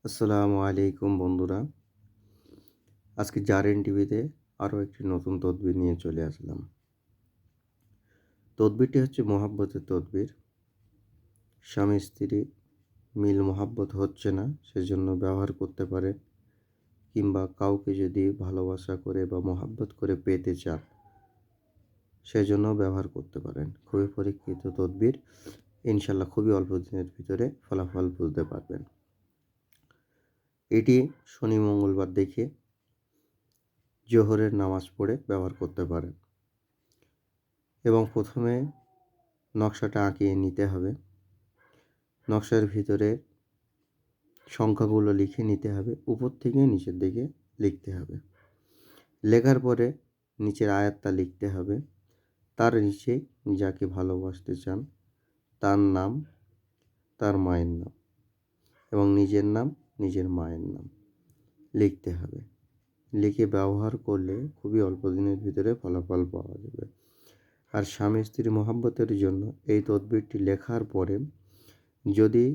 আসসালামু আলাইকুম বন্ধুরা। আজকে জারেন টিভিতে আরও একটি নতুন তদবির নিয়ে চলে আসলাম। তদবিরটি হচ্ছে মহাব্বতের তদবির। স্বামী স্ত্রী মিল মহাব্বত হচ্ছে না, সেজন্য ব্যবহার করতে পারে, কিংবা কাউকে যদি ভালোবাসা করে বা মহাব্বত করে পেতে চান সেজন্য ব্যবহার করতে পারেন। খুবই পরীক্ষিত তদবির, ইনশাল্লাহ খুবই অল্প দিনের ভিতরে ফলাফল বুঝতে পারবেন। এটি শনি মঙ্গলবার দেখে জোহরের নামাজ পড়ে ব্যবহার করতে পারেন এবং প্রথমে নকশাটা আঁকিয়ে নিতে হবে। নকশার ভিতরে সংখ্যাগুলো লিখে নিতে হবে, উপর থেকে নিচের দিকে লিখতে হবে। লেখার পরে নিচের আয়াতটা লিখতে হবে। তার নিচে যাকে ভালোবাসতে চান তার নাম, তার মায়ের নাম এবং নিজের নাম, নিজের মায়ের নাম লিখতে হবে। লিখে ব্যবহার করলে খুবই অল্প দিনের ভিতরে ফলাফল পাওয়া যাবে। আর স্বামী স্ত্রী মহাব্বতের জন্য এই তদবিরটি লেখার পরে যদি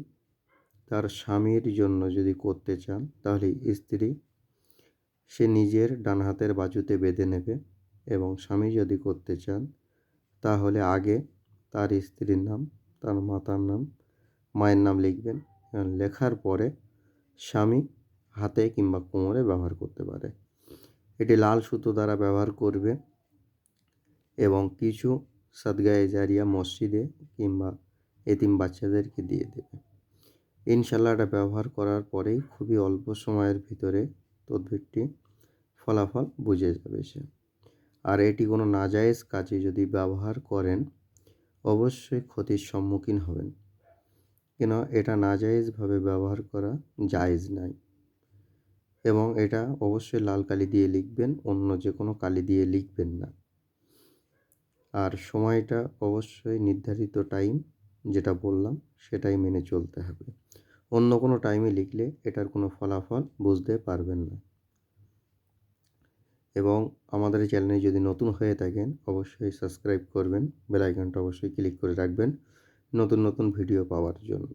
তার স্বামীর জন্য যদি করতে চান, তাহলে স্ত্রী সে নিজের ডান হাতের বাজুতে বেঁধে নেবে এবং স্বামী যদি করতে চান তাহলে আগে তার স্ত্রীর নাম, তার মাতার নাম, মায়ের নাম লিখবেন। লেখার পরে স্বামী হাতে কিংবা কোমরে ব্যবহার করতে পারে। এটি লাল সুতো দ্বারা ব্যবহার করবে এবং কিছু সাদগায়ে জারিয়া মসজিদে কিংবা এতিম বাচ্চাদেরকে দিয়ে দেবে। ইনশাল্লাহ এটা ব্যবহার করার পরেই খুবই অল্প সময়ের ভিতরে তদবিরটি ফলাফল বুঝে যাবে সে। আর এটি কোনো নাজায়েজ কাজে যদি ব্যবহার করেন অবশ্যই ক্ষতির সম্মুখীন হবেন, কেন এটা নাজায়েজভাবে ব্যবহার করা জায়েজ নাই। এবং এটা অবশ্যই লাল কালি দিয়ে লিখবেন, অন্য যে কোনো কালি দিয়ে লিখবেন না। আর সময়টা অবশ্যই নির্ধারিত টাইম যেটা বললাম সেটাই মেনে চলতে হবে। অন্য কোনো টাইমে লিখলে এটার কোনো ফলাফল বুঝতে পারবেন না। এবং আমাদের এই চ্যানেলে যদি নতুন হয়ে থাকেন অবশ্যই সাবস্ক্রাইব করবেন, বেল আইকনটা অবশ্যই ক্লিক করে রাখবেন নতুন নতুন ভিডিও পাওয়ার জন্য।